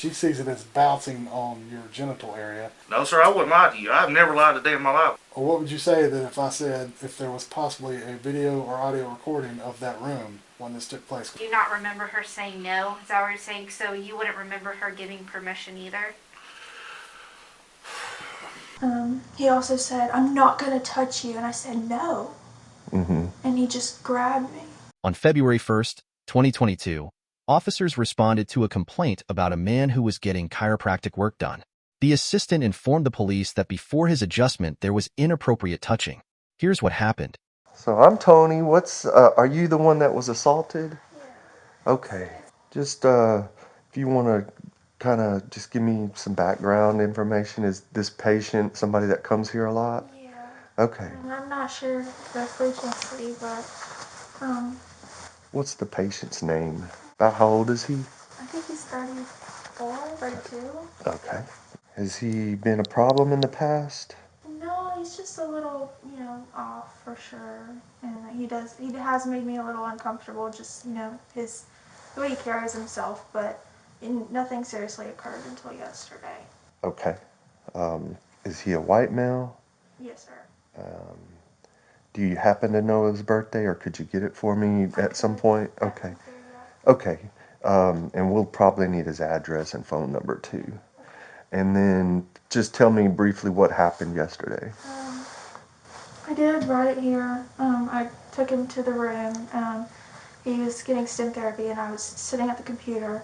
She sees it as bouncing on your genital area. No, sir, I wouldn't lie to you. I've never lied a day in my life. Or what would you say that if I said if there was possibly a video or audio recording of that room when this took place? Do you not remember her saying no? Is that what you're saying? So you wouldn't remember her giving permission either? He also said, "I'm not going to touch you." And I said, "No." And he just grabbed me. On February 1st, 2022, officers responded to a complaint about a man who was getting chiropractic work done. The assistant informed the police that before his adjustment, there was inappropriate touching. Here's what happened. So I'm Tony. Are you the one that was assaulted? Yeah. Okay. Just, if you want to kind of just give me some background information. Is this patient somebody that comes here a lot? Yeah. Okay. And I'm not sure the frequency, but, What's the patient's name? About how old is he? I think he's 34, 32. Okay. Has he been a problem in the past? No, he's just a little, off for sure. And he has made me a little uncomfortable, just, the way he carries himself, but nothing seriously occurred until yesterday. Okay. Is he a white male? Yes, sir. Do you happen to know his birthday, or could you get it for me at some point? Okay. Yeah. Okay. And we'll probably need his address and phone number too. And then just tell me briefly what happened yesterday. I did write it here. I took him to the room. He was getting stim therapy, and I was sitting at the computer,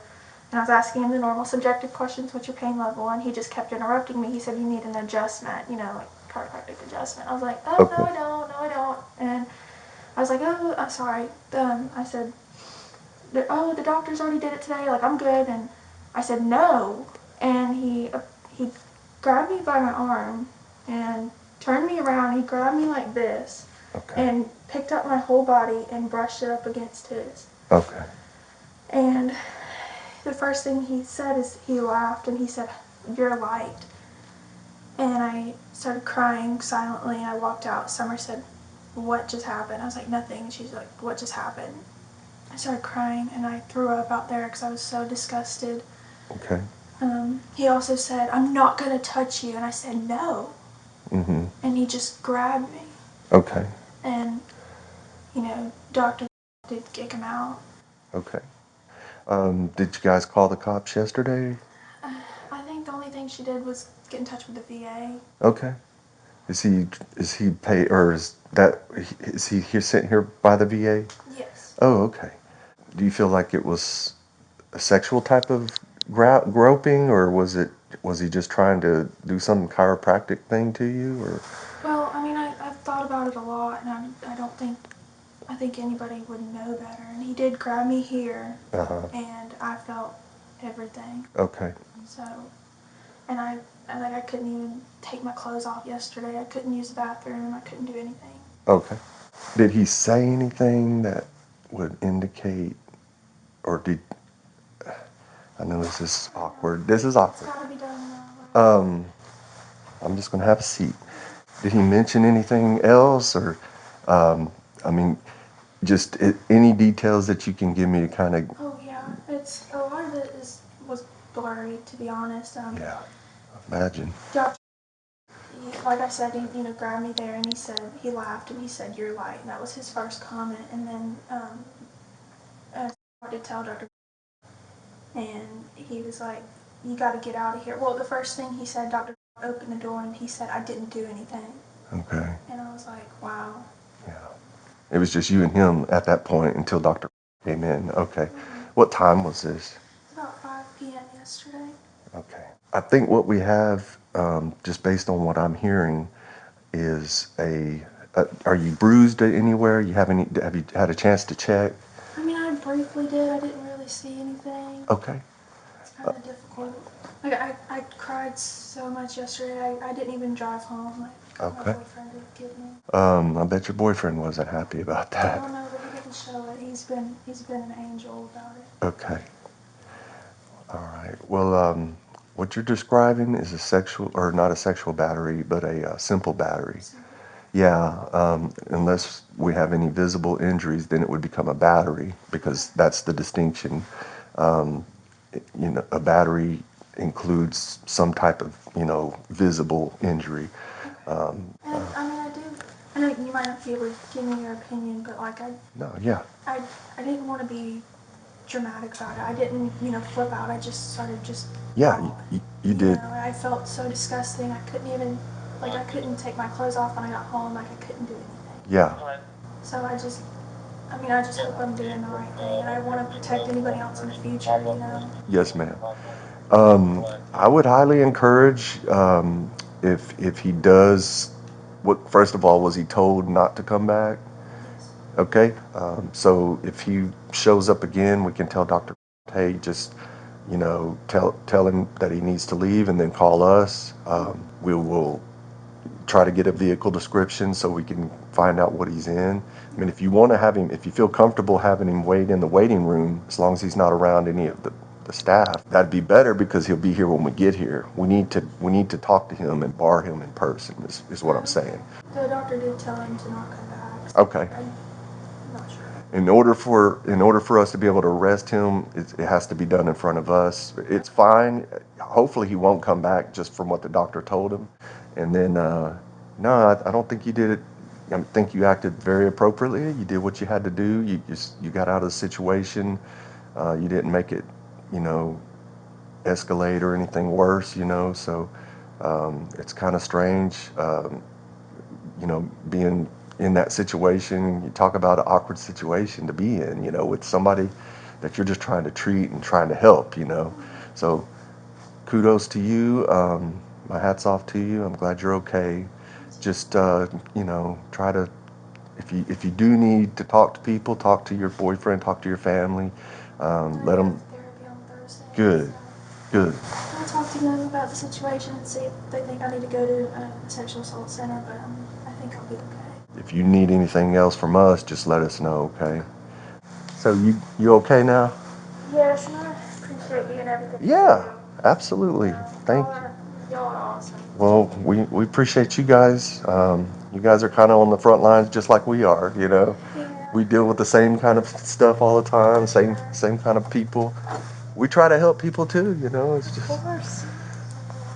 and I was asking him the normal subjective questions, what's your pain level? And he just kept interrupting me. He said, you need an adjustment, like chiropractic adjustment. I was like, oh, Okay. no, I don't. And I was like, oh, I'm sorry. I said, oh, the doctors already did it today. Like, I'm good. And I said, no. And he grabbed me by my arm and turned me around. He grabbed me like this. Okay. And picked up my whole body and brushed it up against his. Okay. And the first thing he said is he laughed and he said, "You're light." And I started crying silently, and I walked out. Summer said, "What just happened?" I was like, "Nothing." And she's like, "What just happened?" I started crying, and I threw up out there because I was so disgusted. Okay. He also said, "I'm not going to touch you." And I said, "No." And he just grabbed me. Okay. And, Dr. did kick him out. Okay. Did you guys call the cops yesterday? I think the only thing she did was get in touch with the VA. Okay. Is he paid, or is he here sent here by the VA? Yes. Oh, okay. Do you feel like it was a sexual type of groping, or was he just trying to do some chiropractic thing to you, or? Well, I mean, I've thought about it a lot, and I think anybody would know better. And he did grab me here, and I felt everything. Okay. So, and I couldn't even take my clothes off yesterday. I couldn't use the bathroom. I couldn't do anything. Okay. Did he say anything that would indicate, or did, I know this is awkward. This is awkward. It's gotta be done now. I'm just going to have a seat. Did he mention anything else, or, I mean, just any details that you can give me to kind of? Oh yeah, it's a lot of it was blurry, to be honest. Yeah, imagine. Doctor, like I said, he grabbed me there, and he laughed and he said, "You're light," and that was his first comment. And then I did tell Dr. and he was like, "You got to get out of here." Well, the first thing he said, Dr. opened the door and he said, "I didn't do anything." Okay. And I was like, wow. Yeah. It was just you and him at that point until Dr. came in. Okay. What time was this? About 5 p.m. yesterday. Okay. I think what we have, just based on what I'm hearing, is are you bruised anywhere? Have you had a chance to check? I mean, I briefly did. I didn't really see anything. Okay. It's kind of difficult. Like, I cried so much yesterday. I didn't even drive home. Like, Okay. my boyfriend did get me. I bet your boyfriend wasn't happy about I that. don't know, but he didn't show it. He's been an angel about it. Okay. All right. Well, what you're describing is not a sexual battery, but a simple battery. Yeah, unless we have any visible injuries, then it would become a battery, because that's the distinction. A battery includes some type of, visible injury. And I mean, I know you might not be able to give me your opinion, but like No, yeah, I didn't want to be dramatic about it. I didn't, flip out. I just started just yeah, bawling. you did. I felt so disgusting. I couldn't even, like, I couldn't take my clothes off when I got home. Like, I couldn't do anything. Yeah, So I just hope I'm doing the right thing, and I want to protect anybody else in the future. yes, ma'am. I would highly encourage, if he does, what, first of all, was he told not to come back? Okay, so if he shows up again, we can tell Dr. Hey, just, tell him that he needs to leave and then call us. We will try to get a vehicle description so we can find out what he's in. I mean, if you want to have him, if you feel comfortable having him wait in the waiting room, as long as he's not around any of the staff, that'd be better because he'll be here when we get here. We need to talk to him and bar him in person is what I'm saying. The doctor did tell him to not come back. Okay. I'm not sure. In order for us to be able to arrest him, it has to be done in front of us. It's fine. Hopefully he won't come back just from what the doctor told him. And then, no, I don't think you did it. I think you acted very appropriately. You did what you had to do. You got out of the situation. You didn't make it, escalate or anything worse. So it's kind of strange. Being in that situation, you talk about an awkward situation to be in, with somebody that you're just trying to treat and trying to help, So kudos to you. My hat's off to you. I'm glad you're okay. Just, try to, if you do need to talk to people, talk to your boyfriend, talk to your family, let them. Therapy on Thursday. Good, good. I'll talk to them about the situation and see if they think I need to go to a sexual assault center, but I think I'll be okay. If you need anything else from us, just let us know, okay? So you okay now? Yes, and I appreciate you and everything. Yeah, absolutely. Thank you. Y'all are awesome. Well, we appreciate you guys. You guys are kind of on the front lines just like we are, Yeah. We deal with the same kind of stuff all the time, same kind of people. We try to help people too, It's Of just course.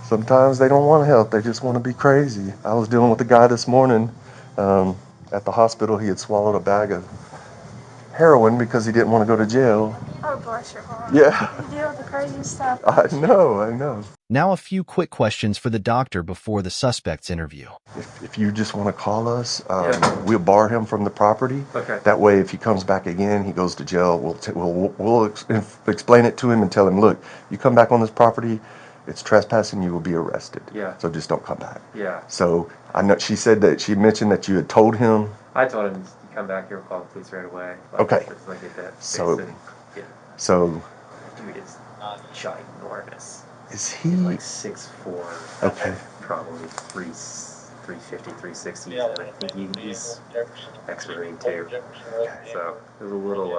sometimes they don't want to help. They just want to be crazy. I was dealing with a guy this morning at the hospital. He had swallowed a bag of heroin because he didn't want to go to jail. Oh, bless your heart. Yeah, You deal with the craziest stuff. I know. Now a few quick questions for the doctor before the suspect's interview. If you just want to call us, Yeah. we'll bar him from the property. Okay. That way, if he comes back again, he goes to jail. We'll explain it to him and tell him, look, you come back on this property, it's trespassing. You will be arrested. Yeah. So just don't come back. Yeah. So I know she mentioned that you had told him. I told him to come back here, call the police right away. Okay. Like get that fixed So- and get, So dude is ginormous. is he? He's like 6'4". Okay. Probably 350, 360. And I think he's expert too. So it was a little.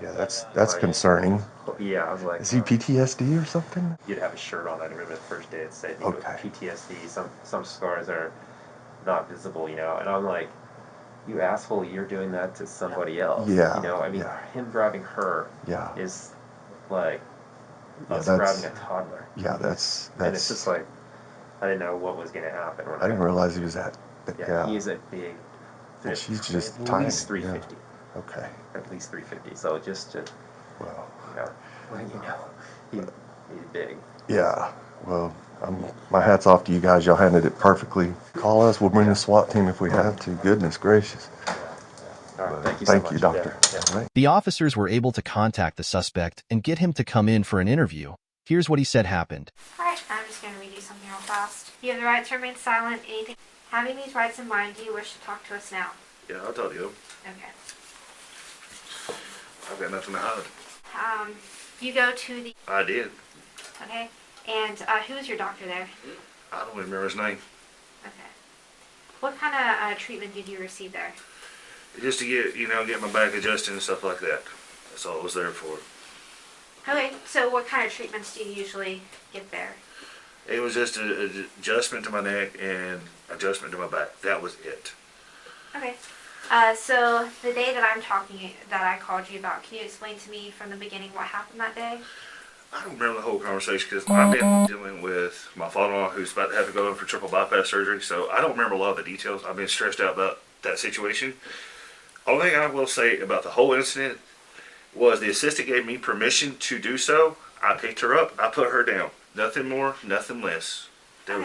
Yeah, that's concerning. Yeah, I was like. Is he PTSD or something? You'd have a shirt on. I remember the first day it said, Okay. PTSD. Some scars are not visible, And I'm like, you asshole, you're doing that to somebody else. Yeah, I mean, yeah. him grabbing her Yeah. is like Yeah, us that's- grabbing a toddler. Yeah, that's. And it's just like, I didn't know what was going to happen. I didn't realize he was that. Yeah. He's a big. And she's just at tiny. least 350. Yeah. Okay. At least 350. So just to, Well. he's big. Yeah. Well, my hat's off to you guys. Y'all handled it perfectly. Call us. We'll bring the SWAT team if we have to. Goodness gracious. All right, But thank you so thank much. you, doctor. Yeah. All right. The officers were able to contact the suspect and get him to come in for an interview. Here's what he said happened. Alright, I'm just going to read you something real fast. You have the right to remain silent. Anything. Having these rights in mind, do you wish to talk to us now? Yeah, I'll tell you. Okay. I've got nothing to hide. You go to the. I did. Okay. And who's your doctor there? I don't remember his name. Okay. What kind of treatment did you receive there? Just to get my back adjusted and stuff like that. That's all it was there for. Okay, so what kind of treatments do you usually get there? It was just an adjustment to my neck and adjustment to my back. That was it. Okay. So the day that I called you about, can you explain to me from the beginning what happened that day? I don't remember the whole conversation because I've been dealing with my father-in-law who's about to have to go in for triple bypass surgery, so I don't remember a lot of the details. I've been stressed out about that situation. Only thing I will say about the whole incident was the assistant gave me permission to do so. I picked her up, I put her down. Nothing more, nothing less. There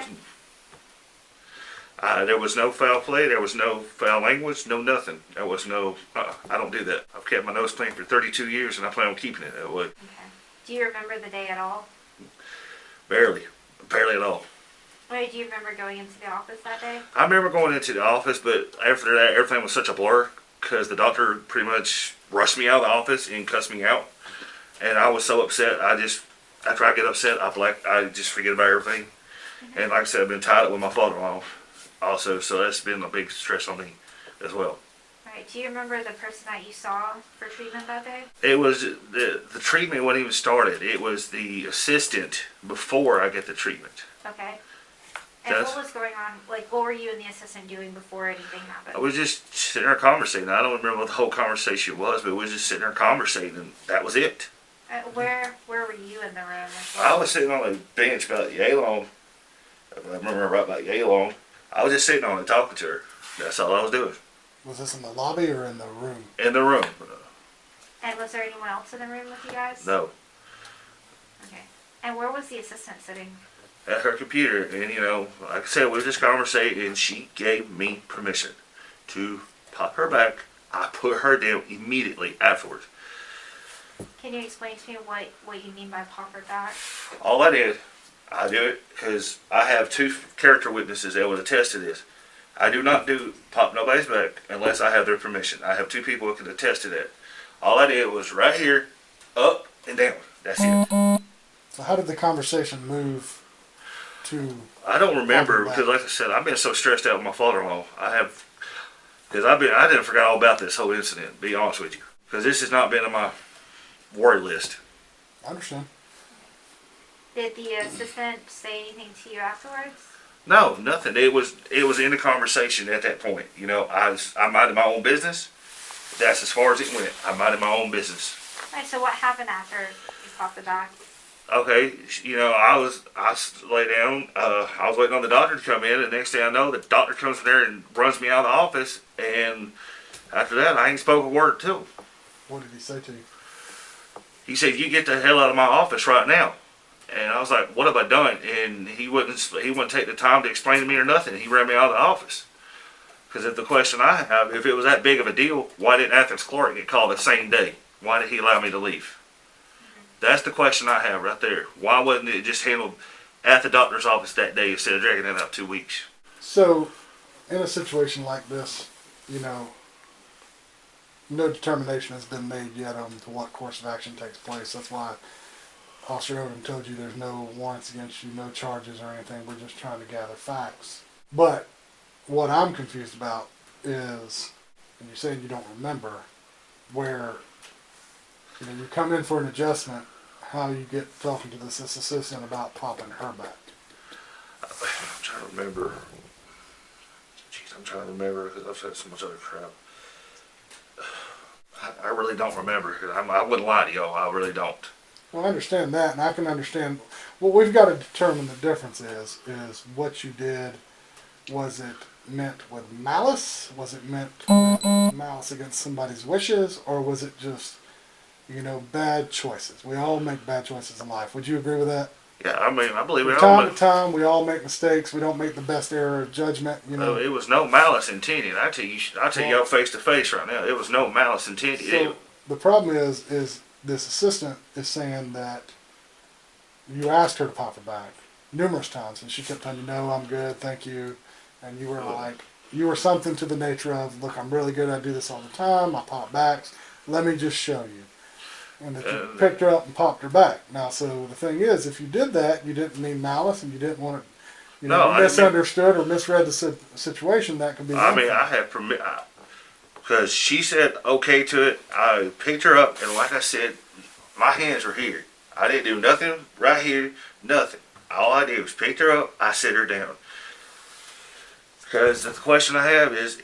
was no foul play, there was no foul language, no nothing. There was no, I don't do that. I've kept my nose clean for 32 years and I plan on keeping it that way. Okay. Do you remember the day at all? Barely at all. Wait, do you remember going into the office that day? I remember going into the office, but after that, everything was such a blur because the doctor pretty much rushed me out of the office and cussed me out. And I was so upset, after I get upset, I just forget about everything. Mm-hmm. And like I said, I've been tied up with my father-in-law also, so that's been a big stress on me as well. Alright, do you remember the person that you saw for treatment that day? It was the treatment when he was started. It was the assistant before I get the treatment. Okay. And what was going on? Like, what were you and the assistant doing before anything happened? I was just sitting there conversating. I don't remember what the whole conversation was, but we was just sitting there conversating, and that was it. Where were you in the room? I was sitting on a bench about yay long. I remember right about yay long. I was just sitting on it talking to her. That's all I was doing. Was this in the lobby or in the room? In the room. And was there anyone else in the room with you guys? No. Okay. And where was the assistant sitting? At her computer, and like I said, we were just conversating, and she gave me permission to pop her back. I put her down immediately afterwards. Can you explain to me what you mean by pop her back? All I do it because I have two character witnesses that would attest to this. I do not pop nobody's back unless I have their permission. I have two people who can attest to that. All I did was right here, up and down. That's it. So how did the conversation move to... I don't remember because, like I said, I've been so stressed out with my father-in-law. I didn't forget all about this whole incident, to be honest with you. Because this has not been on my worry list. I understand. Did the assistant say anything to you afterwards? No, nothing. It was in the conversation at that point. I minded my own business. That's as far as it went. I minded my own business. Alright, so what happened after you popped her back? Okay, I lay down. I was waiting on the doctor to come in, and next thing I know, the doctor comes in there and runs me out of the office. And after that, I ain't spoke a word to him. What did he say to you? He said, "You get the hell out of my office right now." And I was like, "What have I done?" And he wouldn't take the time to explain to me or nothing. He ran me out of the office. Because if the question I have, if it was that big of a deal, why didn't Athens Clark get called the same day? Why did he allow me to leave? That's the question I have right there. Why wasn't it just handled at the doctor's office that day instead of dragging it out 2 weeks? So, in a situation like this, no determination has been made yet on to what course of action takes place. That's why Officer Odom told you there's no warrants against you, no charges or anything. We're just trying to gather facts. But what I'm confused about is, and you're saying you don't remember, where you come in for an adjustment, how you get talking to this assistant about popping her back. I'm trying to remember. Jeez, I'm trying to remember because I've said so much other crap. I really don't remember. I wouldn't lie to y'all. I really don't. Well, I understand that, and I can understand. What we've got to determine the difference is what you did. Was it meant with malice? Was it meant with malice against somebody's wishes? Or was it just, bad choices? We all make bad choices in life. Would you agree with that? Yeah, I believe it. From time to time, we all make mistakes. We don't make the best error of judgment. It was no malice intended. I tell you face to face right now. It was no malice intended. So the problem is this assistant is saying that you asked her to pop her back numerous times, and she kept telling you, "No, I'm good, thank you," and you were something to the nature of, "Look, I'm really good. I do this all the time. I pop backs. Let me just show you." And that you picked her up and popped her back. Now, so the thing is, if you did that, you didn't mean malice, and you didn't want to, misunderstood or misread the situation. That could be. I had permit because she said okay to it. I picked her up, and like I said, my hands were here. I didn't do nothing right here. Nothing. All I did was picked her up. I set her down. Because the question I have is,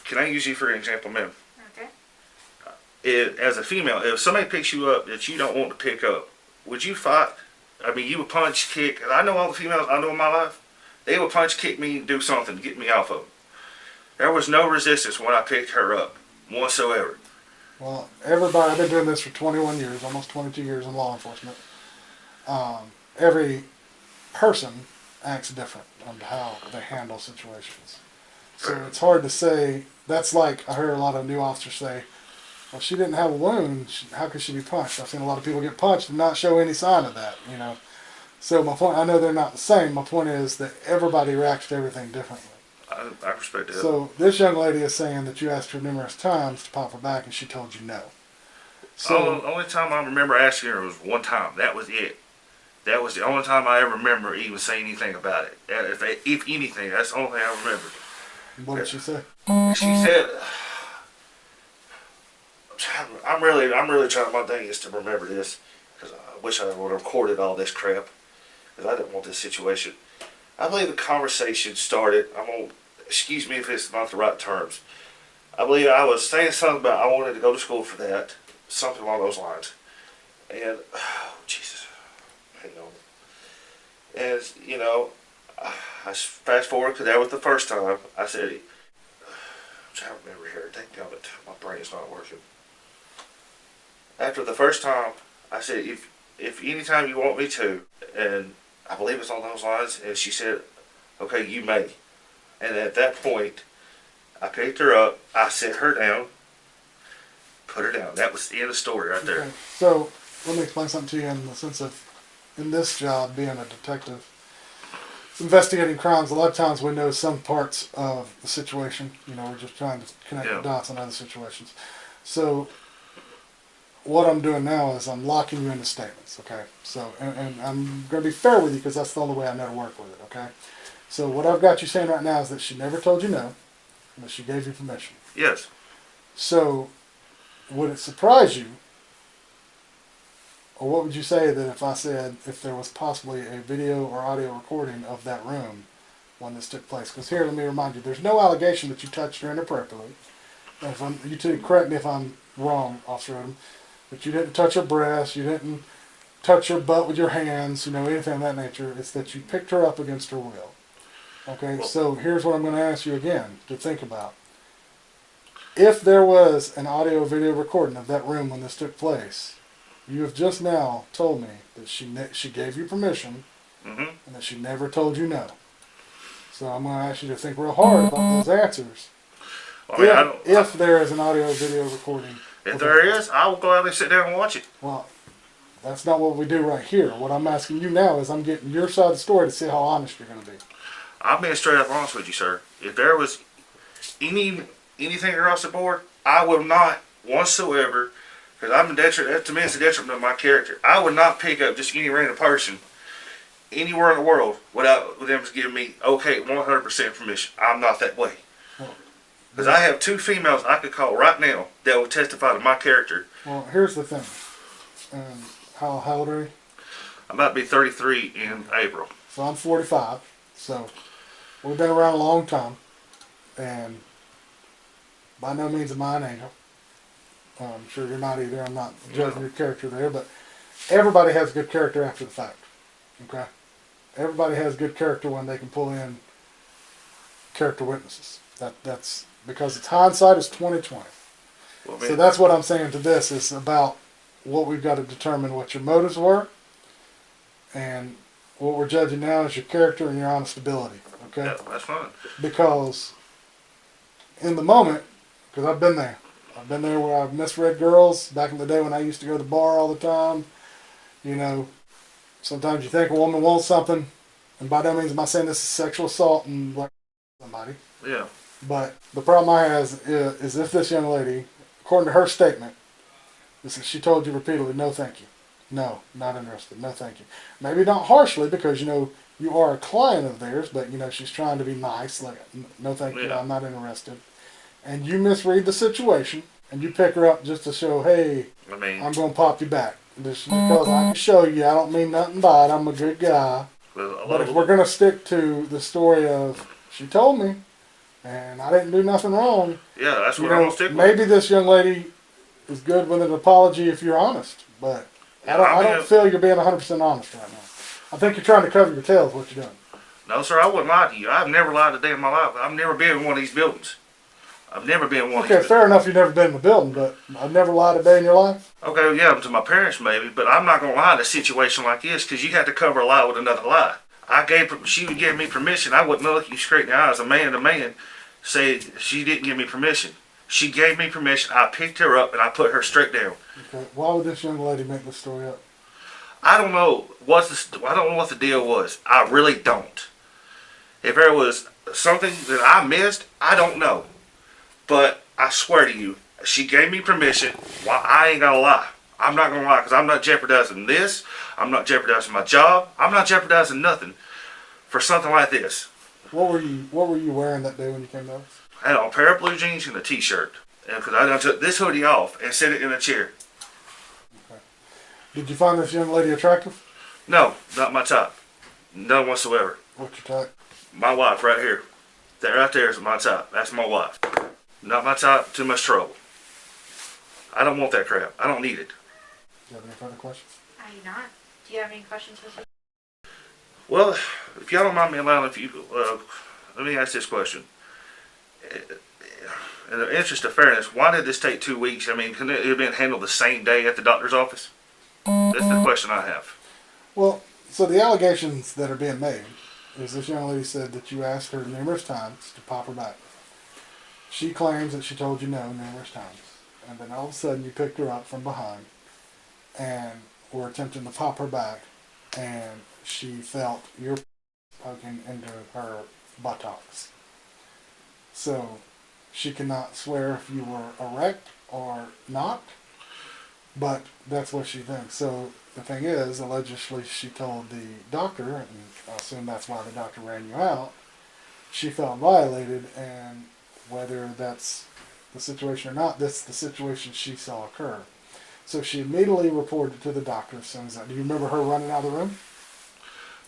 can I use you for an example, ma'am? Okay. As a female, if somebody picks you up that you don't want to pick up, would you fight? I mean, you would punch, kick, and I know all the females I know in my life, they would punch, kick me, and do something to get me off of them. There was no resistance when I picked her up, whatsoever. Well, everybody, I've been doing this for 21 years, almost 22 years in law enforcement. Every person acts different on how they handle situations. So it's hard to say. That's like I heard a lot of new officers say, well, she didn't have a wound. How could she be punched? I've seen a lot of people get punched and not show any sign of that, you know. So my point, I know they're not the same. My point is that everybody reacts to everything differently. I respect that. So this young lady is saying that you asked her numerous times to pop her back and she told you no. So the only time I remember asking her was one time. That was it. That was the only time I ever remember even saying anything about it. If anything, that's the only thing I remember. what did she say? She said, I'm really trying. My thing is to remember this, because I wish I would have recorded all this crap, because I didn't want this situation. I believe the conversation started. Excuse me if it's not the right terms. I believe I was saying something about I wanted to go to school for that, something along those lines. And Jesus, hang on. And you know, I fast forward because that was the first time I said it. I'm trying to remember here. Thank God, but my brain's not working. After the first time, I said, if anytime you want me to, and I believe it's on those lines, and she said, okay, you may. And at that point, I picked her up, I set her down, put her down. That was the end of the story right there. Okay. So let me explain something to you in the sense of, in this job, being a detective, investigating crimes, a lot of times we know some parts of the situation. You know, we're just trying to connect the dots on other situations. So what I'm doing now is I'm locking you into statements, okay? So, and I'm going to be fair with you because that's the only way I know to work with it, okay? So what I've got you saying right now is that she never told you no, and that she gave you permission. Yes. So would it surprise you, or what would you say that if I said if there was possibly a video or audio recording of that room when this took place? Because here, let me remind you, there's no allegation that you touched her inappropriately. And if you two correct me if I'm wrong, Officer Odom, but you didn't touch her breast, you didn't touch her butt with your hands, you know, anything of that nature. It's that you picked her up against her will. Okay, so here's what I'm going to ask you again to think about. If there was an audio video recording of that room when this took place, you have just now told me that she gave you permission and that she never told you no. So I'm going to ask you to think real hard about those answers. Well, if there is an audio video recording. If there is, I will gladly sit down and watch it. Well, that's not what we do right here. What I'm asking you now is I'm getting your side of the story to see how honest you're going to be. I'm being straight up honest with you, sir. If there was anything across the board, I will not whatsoever, because I'm a detriment. To me, it's a detriment of my character. I would not pick up just any random person anywhere in the world without them giving me 100% permission. I'm not that way. Because I have two females I could call right now that will testify to my character. Well, here's the thing. How old are you? I'm about to be 33 in April. So I'm 45. So we've been around a long time. And by no means am I an angel. I'm sure you're not either. I'm not judging your character there. But everybody has good character after the fact. Okay? Everybody has good character when they can pull in character witnesses. That's because it's hindsight is 20/20. Well, so that's what I'm saying to this is about what we've got to determine what your motives were, and what we're judging now is your character and your honest ability. Okay? Yeah, that's fine. Because in the moment, because I've been there. I've been there where I've misread girls back in the day when I used to go to the bar all the time. You know, sometimes you think a woman wants something, and by no means am I saying this is sexual assault and like somebody. Yeah. But the problem I have is if this young lady, according to her statement, she told you repeatedly, no thank you. No, not interested. No thank you. Maybe not harshly because, you know, you are a client of theirs, but, you know, she's trying to be nice. Like, no thank you, I'm not interested. And you misread the situation and you pick her up just to show, hey, I'm going to pop you back. Just because I can show you, I don't mean nothing by it. I'm a good guy. But if we're going to stick to the story of, she told me, and I didn't do nothing wrong. Yeah, that's what I'm going to stick with. Maybe this young lady is good with an apology if you're honest. But I don't feel you're being 100% honest right now. I think you're trying to cover your tail is what you're doing. No, sir, I wouldn't lie to you. I've never lied a day in my life. I've never been in one of these buildings. I've never been in one of these Okay, fair enough you've never been in a building, but I've never lied a day in your life? Okay, yeah, to my parents maybe, but I'm not going to lie in a situation like this because you have to cover a lie with another lie. She would give me permission. I wouldn't look you straight in the eyes, a man to man, say she didn't give me permission. She gave me permission. I picked her up and I put her straight down. Okay, why would this young lady make this story up? I don't know I don't know what the deal was. I really don't. If there was something that I missed, I don't know. But I swear to you, she gave me permission. Well, I ain't gonna lie. I'm not gonna lie because I'm not jeopardizing this. I'm not jeopardizing my job. I'm not jeopardizing nothing for something like this. What were you wearing that day when you came to us? I had on a pair of blue jeans and a t-shirt. Because I done took this hoodie off and set it in a chair. Okay. Did you find this young lady attractive? No, not my type. None whatsoever. What's your type? My wife right here. That right there is my type. That's my wife. Not my type, too much trouble. I don't want that crap. I don't need it. Do you have any further questions? Are you not? Do you have any questions for me? Well, if y'all don't mind me allowing, let me ask this question. In the interest of fairness, why did this take 2 weeks? I mean, couldn't it have been handled the same day at the doctor's office? That's the question I have. Well, so the allegations that are being made is this young lady said that you asked her numerous times to pop her back. She claims that she told you no numerous times. And then all of a sudden you picked her up from behind and were attempting to pop her back, and she felt your poking into her buttocks. So she cannot swear if you were erect or not, but that's what she thinks. So the thing is, allegedly she told the doctor, and I assume that's why the doctor ran you out, she felt violated, and whether that's the situation or not, that's the situation she saw occur. So she immediately reported to the doctor as soon as that. Do you remember her running out of the room?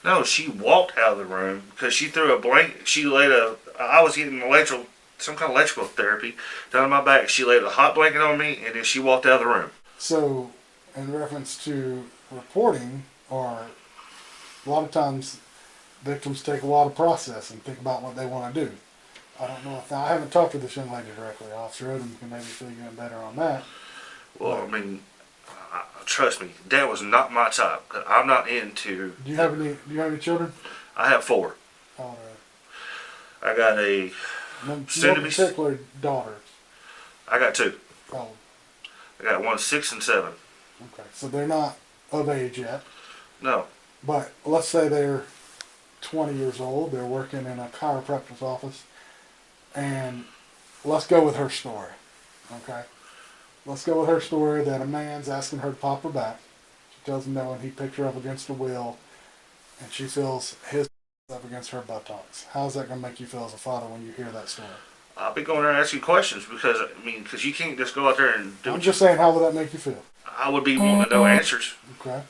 No, she walked out of the room because she threw a blanket. I was getting some kind of electrical therapy down my back. She laid a hot blanket on me, and then she walked out of the room. So, in reference to reporting, or a lot of times victims take a while to process and think about what they want to do. I don't know if I haven't talked to this young lady directly. Officer Odom can maybe fill you in better on that. Well, I mean, trust me, that was not my type. I'm not into. Do you have any children? I have 4. Oh, I got a soon to be. Particular daughters. I got 2. Oh, I got one 6 and 7. okay. So they're not of age yet. No. But let's say they're 20 years old. They're working in a chiropractor's office. And let's go with her story. Okay? Let's go with her story that a man's asking her to pop her back. She tells him no, and he picked her up against the wheel, and she feels his up against her buttocks. How's that going to make you feel as a father when you hear that story? I'll be going there and asking questions because you can't just go out there and do I'm it. just saying, how would that make you feel? I would be wanting to know answers. Okay.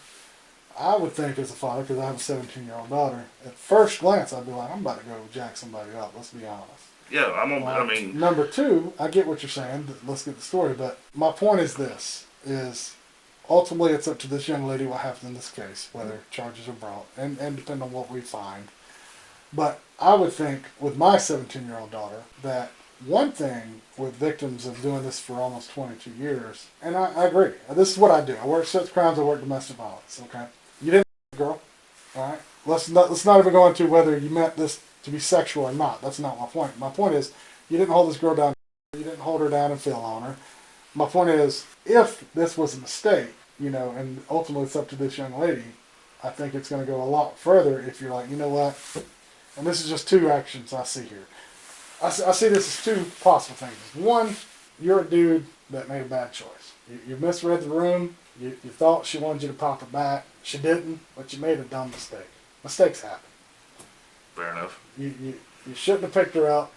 I would think as a father, because I have a 17-year-old daughter, at first glance I'd be like, I'm about to go jack somebody up, let's be honest. Yeah, I mean. Number 2, I get what you're saying, let's get the story, but my point is this, is ultimately it's up to this young lady what happens in this case, whether charges are brought, and depending on what we find. But I would think with my 17-year-old daughter that one thing with victims of doing this for almost 22 years, and I agree, this is what I do. I work sex crimes, I work domestic violence, okay? You didn't girl, all right? Let's not even go into whether you meant this to be sexual or not. That's not my point. My point is, you didn't hold this girl down, you didn't hold her down and feel on her. My point is, if this was a mistake, and ultimately it's up to this young lady, I think it's going to go a lot further if you're like, you know what, and this is just 2 actions I see here. I see this as 2 possible things. One, you're a dude that made a bad choice. You misread the room, you thought she wanted you to pop her back, she didn't, but you made a dumb mistake. Mistakes happen. Fair enough. You shouldn't have picked her up.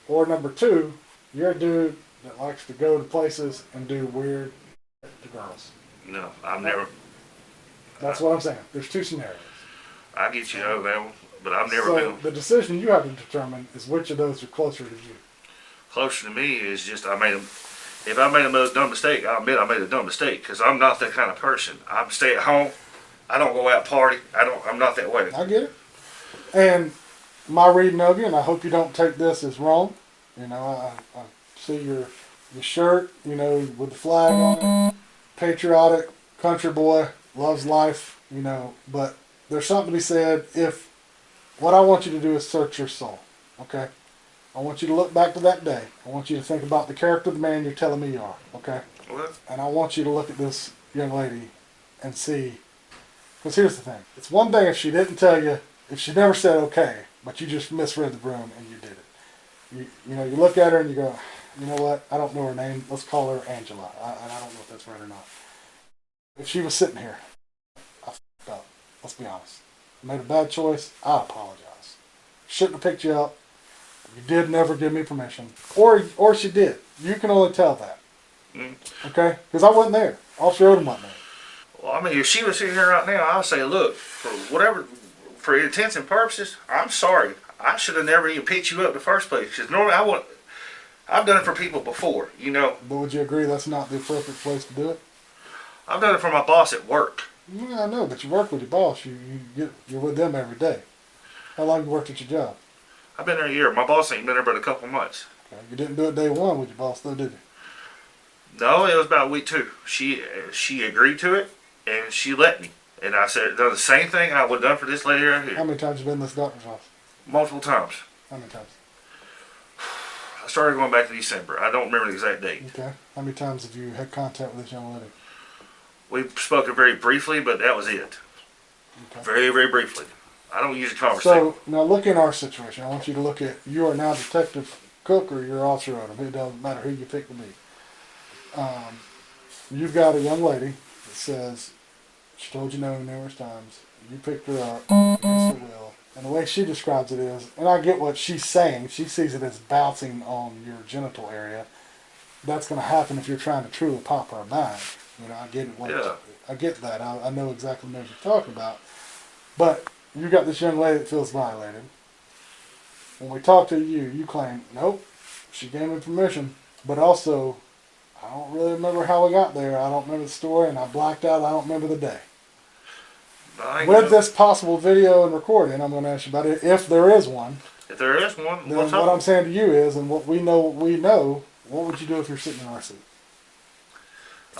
Or number 2, you're a dude that likes to go to places and do weird to girls. No, I've never. That's what I'm saying. There's 2 scenarios. I get you over that one, but I've never So been. the decision you have to determine is which of those are closer to you. Closer to me is just I made them. if I made a dumb mistake, I'll admit I made a dumb mistake because I'm not that kind of person. I stay at home. I don't go out party. I'm not that way. I get it. And my reading of you, and I hope you don't take this as wrong. You know, I see your shirt, you know, with the flag on it. Patriotic, country boy, loves life, you know. But there's something to be said if what I want you to do is search your soul, okay? I want you to look back to that day. I want you to think about the character of the man you're telling me you are, okay? What? And I want you to look at this young lady and see, because here's the thing. It's one thing if she didn't tell you, if she never said okay, but you just misread the room and you did it. You know, you look at her and you go, you know what, I don't know her name. Let's call her Angela. And I don't know if that's right or not. If she was sitting here, I f***ed up. Let's be honest. I made a bad choice. I apologize. Shouldn't have picked you up. You did never give me permission. Or she did. You can only tell that. Mm. Okay? Because I wasn't there. Officer Odom wasn't there. Well, I mean, if she was sitting here right now, I'll say, look, for intents and purposes, I'm sorry. I should have never even picked you up in the first place. Because normally I've done it for people before, you know. But would you agree that's not the appropriate place to do it? I've done it for my boss at work. Yeah, I know, but you work with your boss. You're with them every day. How long you worked at your job? I've been there a year. My boss ain't been there but a couple months. Okay. You didn't do it day one with your boss, though, did you? No, it was about week 2. She agreed to it, and she let me. And I said, done the same thing I would have done for this lady right How here. many times you been in this doctor's office? Multiple times. How many times? I started going back to December. I don't remember the exact date. Okay. How many times have you had contact with this young lady? We've spoken very briefly, but that was it. Okay. Very, very briefly. I don't usually conversate. So, now look in our situation. I want you to look at, you are now Detective Cook or you're Officer Odom. It doesn't matter who you pick to be. You've got a young lady that says, she told you no numerous times. You picked her up against her will. And the way she describes it is, and I get what she's saying, she sees it as bouncing on your genital area. That's going to happen if you're trying to truly pop her back. You know, I get it. Yeah. I get that. I know exactly what you're talking about. But you got this young lady that feels violated. When we talk to you, you claim, nope, she gave me permission. But also, I don't really remember how we got there. I don't remember the story, and I blacked out. I don't remember the day. With this possible video and recording, I'm going to ask you about it. If there is one, If there is one, then what's what up? I'm saying to you is, and what we know, what would you do if you're sitting in our seat?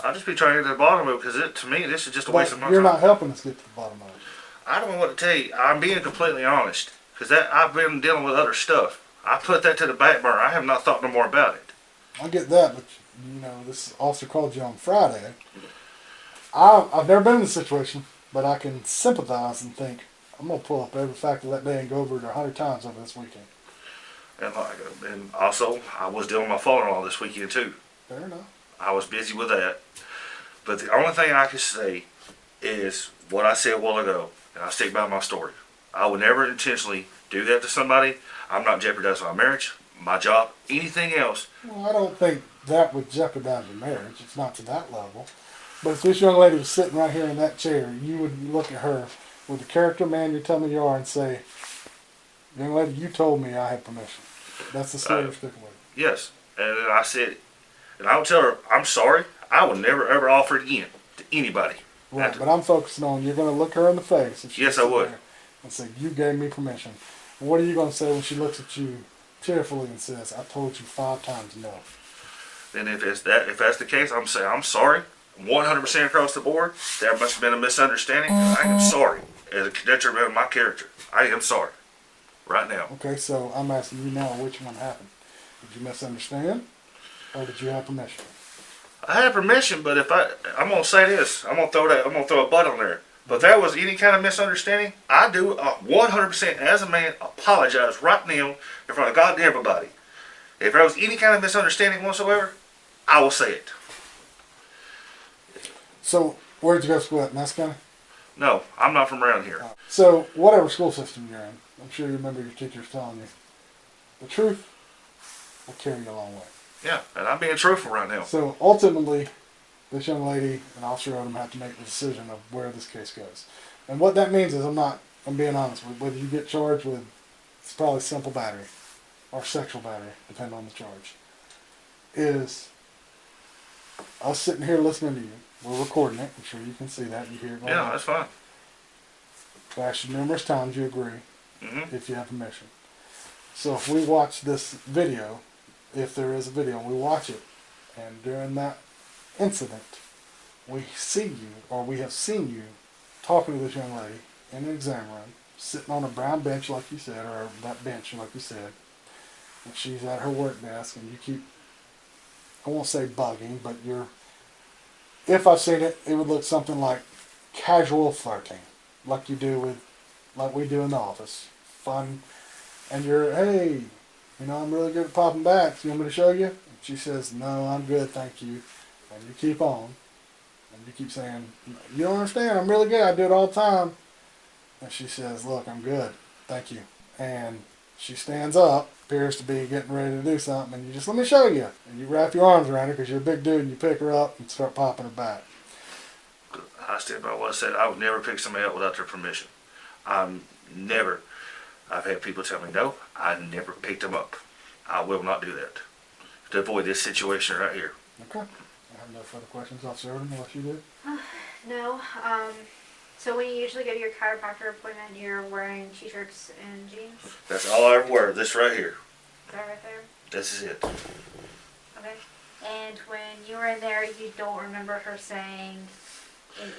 I'll just be trying to get to the bottom of it because to me, this is just a waste of my But you're time. not helping us get to the bottom of it. I don't know what to tell you. I'm being completely honest because I've been dealing with other stuff. I put that to the back burner. I have not thought no more about it. I get that, but you know, this officer called you on Friday. I've never been in this situation, but I can sympathize and think, I'm going to pull up every fact of that day and go over it 100 times over this weekend. And also, I was dealing with my father-in-law this weekend too. Fair enough. I was busy with that. But the only thing I can say is what I said a while ago, and I stick by my story. I would never intentionally do that to somebody. I'm not jeopardizing my marriage, my job, anything else. Well, I don't think that would jeopardize your marriage. It's not to that level. But if this young lady was sitting right here in that chair, you would look at her with the character man you're telling me you are and say, young lady, you told me I had permission. That's the story you're sticking with. Yes. And then I said, and I would tell her, I'm sorry. I would never ever offer it again to anybody. Right, but I'm focusing on you're going to look her in the face. If she Yes, I sits would. there and say, you gave me permission. What are you going to say when she looks at you tearfully and says, I told you 5 times no? Then if that's the case, I'm saying I'm sorry, 100% across the board. There must have been a misunderstanding. I am sorry as a detriment of my character. I am sorry, right now. Okay, so I'm asking you now, which one happened? Did you misunderstand, or did you have permission? I had permission, but I'm gonna say this, I'm gonna throw a butt on there. But if there was any kind of misunderstanding, I do 100% as a man apologize right now in front of God and everybody. If there was any kind of misunderstanding whatsoever, I will say it. So, where'd you go to school at? Nass County? No, I'm not from around here. So, whatever school system you're in, I'm sure you remember your teachers telling you, the truth will carry you a long way. Yeah, and I'm being truthful right now. So, ultimately, this young lady and Officer Odom have to make the decision of where this case goes. And what that means is, I'm being honest, whether you get charged with, it's probably simple battery or sexual battery, depending on the charge, is us sitting here listening to you, we're recording it. I'm sure you can see that. You hear it. Yeah, that's fine. I've asked you numerous times. You agree Mm-hmm. if you have permission. So if we watch this video, if there is a video, and we watch it, and during that incident, we see you, or we have seen you, talking to this young lady in an exam room, sitting on a brown bench like you said, or that bench like you said, and she's at her work desk, and you keep, I won't say bugging, but you're, if I've seen it, it would look something like casual flirting, like you do with, like we do in the office. Fun. And you're, hey, you know, I'm really good at popping backs. You want me to show you? And she says, no, I'm good, thank you. And you keep on. And you keep saying, you don't understand, I'm really good, I do it all the time. And she says, look, I'm good, thank you. And she stands up, appears to be getting ready to do something, and you just, let me show you. And you wrap your arms around her because you're a big dude, and you pick her up and start popping her back. I stand by what I said. I would never pick somebody up without their permission. I'm never. I've had people tell me no. I never picked them up. I will not do that to avoid this situation right here. Okay. I have no further questions, Officer Odom, unless you do. No. So when you usually go to your chiropractor appointment, you're wearing t-shirts and jeans? That's all I ever wear. This right here. Is that right there? This is it. Okay. And when you were in there, you don't remember her saying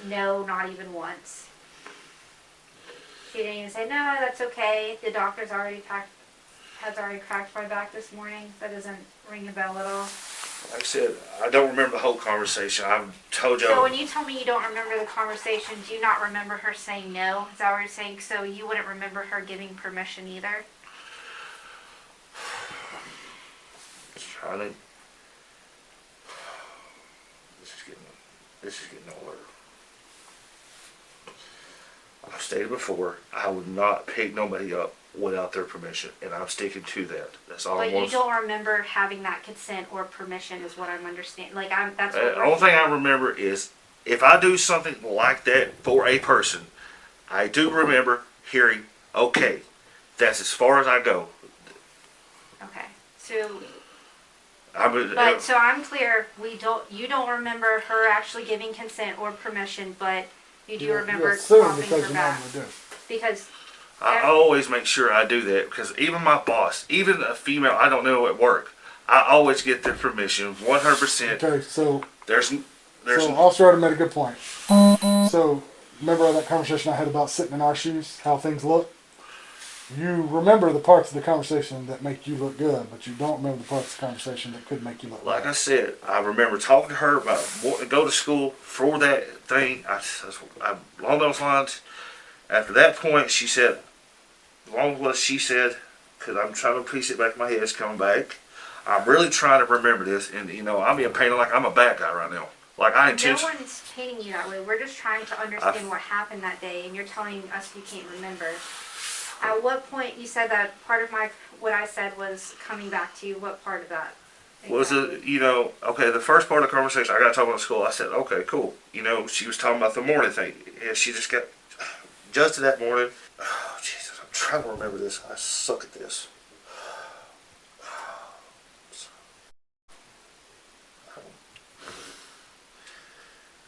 no, not even once? She didn't even say, no, that's okay. The doctor's has already cracked my back this morning. That doesn't ring a bell at all. Like I said, I don't remember the whole conversation. I've told you. So when you tell me you don't remember the conversation, do you not remember her saying no? Is that what you're saying? So you wouldn't remember her giving permission either? Charlie, this is getting older. I've stated before, I would not pick nobody up without their permission, and I'm sticking to that. That's all I But want. you don't remember having that consent or permission is what I'm understanding. Like, that's what The only thing I remember is if I do something like that for a person, I do remember hearing, okay, that's as far as I go. Okay. So, But so I'm clear, you don't remember her actually giving consent or permission, but you do remember popping because her you back. normally do. Because I always make sure I do that because even my boss, even a female I don't know at work, I always get their permission, 100%. Okay, so There's Officer Odom made a good point. So remember that conversation I had about sitting in our shoes, how things look? You remember the parts of the conversation that make you look good, but you don't remember the parts of the conversation that could make you look like bad. I said, I remember talking to her about wanting to go to school for that thing. Along those lines. After that point, she said, along with what she said, because I'm trying to piece it back in my head, it's coming back. I'm really trying to remember this, and I'm being painted like I'm a bad guy right now. Like I no intentionally. one's painting you that way. We're just trying to understand what happened that day, and you're telling us you can't remember. At what point you said that part of what I said was coming back to you? What part of that? Was it, okay, the first part of the conversation, I got talking about school. I said, okay, cool. She was talking about the morning thing. And she just got adjusted that morning. Oh, Jesus, I'm trying to remember this. I suck at this.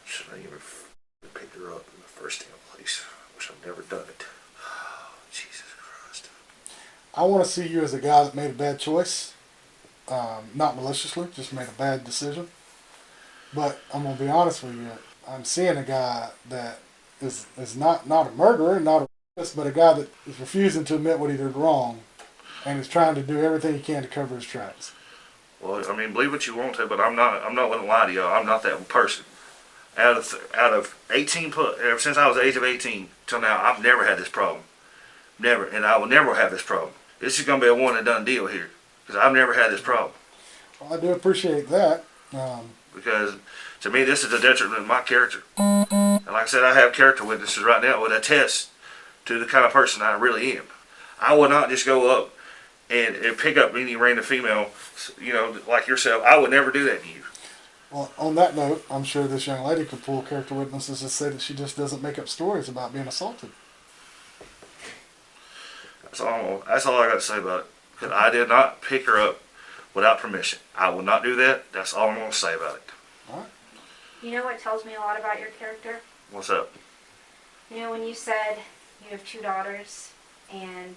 Should I even picked her up in the first damn place? Wish I've never done it. Oh, Jesus Christ. I want to see you as a guy that made a bad choice. Not maliciously, just made a bad decision. But I'm going to be honest with you. I'm seeing a guy that is not a murderer, not a rapist, but a guy that is refusing to admit what he did wrong and is trying to do everything he can to cover his tracks. Well, I mean, believe what you want to, but I'm not going to lie to y'all. I'm not that person. Out of 18, ever since I was the age of 18 till now, I've never had this problem. Never, and I will never have this problem. This is going to be a one and done deal here, because I've never had this problem. Well, I do appreciate that. Because to me, this is a detriment to my character. And like I said, I have character witnesses right now with attest to the kind of person I really am. I will not just go up and pick up any random female, like yourself. I would never do that to you. Well, on that note, I'm sure this young lady could pull character witnesses to say that she just doesn't make up stories about being assaulted. That's all I got to say about it. Because I did not pick her up without permission. I will not do that. That's all I'm going to say about it. All right. You know what tells me a lot about your character? What's up? You know, when you said you have 2 daughters, and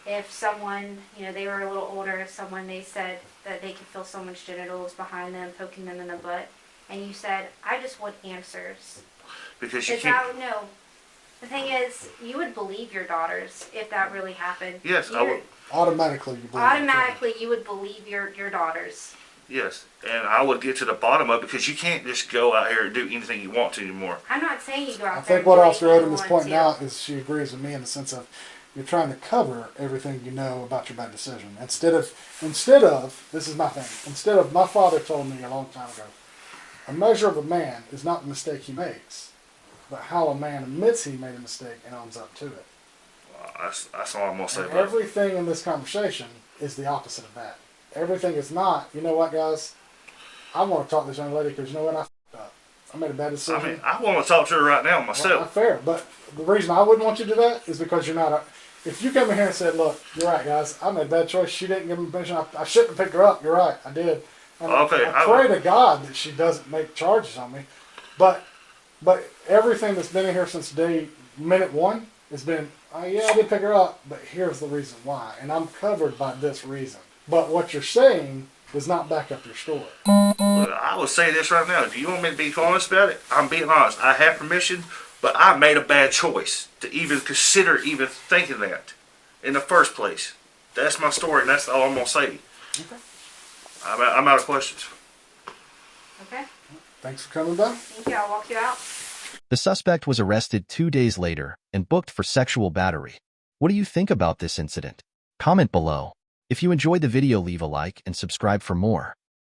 if someone, you know, they were a little older, someone they said that they could feel someone's genitals behind them, poking them in the butt, and you said, I just want answers. Because you Is can't. that, no. The thing is, you would believe your daughters if that really happened. Yes, I would. Automatically, you believe Automatically, you would believe your daughters. Yes, and I would get to the bottom of it because you can't just go out here and do anything you want to anymore. I'm not saying you go out I there think and what do Officer anything Odom you is want pointing to. out is she agrees with me in the sense of you're trying to cover everything you know about your bad decision. Instead of, this is my thing, instead of, my father told me a long time ago, a measure of a man is not the mistake he makes, but how a man admits he made a mistake and owns up to it. That's all I'm going to say And about it. everything in this conversation is the opposite of that. Everything is not, you know what, guys? I want to talk to this young lady because you know what? I f***ed up. I made a bad decision. I mean, I want to talk to her right now Well, myself. not fair, but the reason I wouldn't want you to do that is because you're not a. If you come in here and said, "Look, you're right, guys. I made a bad choice. She didn't give me permission. I shouldn't have picked her up. You're right. I did." And Okay, I pray to God that she doesn't make charges on me. But everything that's been in here since minute 1 has been, oh yeah, I did pick her up, but here's the reason why, and I'm covered by this reason. But what you're saying does not back up your story. Look, I will say this right now. If you want me to be honest about it, I'm being honest. I have permission, but I made a bad choice to even consider even thinking that in the first place. That's my story, and that's all I'm going to say. Okay. I'm out of questions. Okay. Thanks for coming by. Thank you. I'll walk you out. The suspect was arrested 2 days later and booked for sexual battery. What do you think about this incident? Comment below. If you enjoyed the video, leave a like and subscribe for more.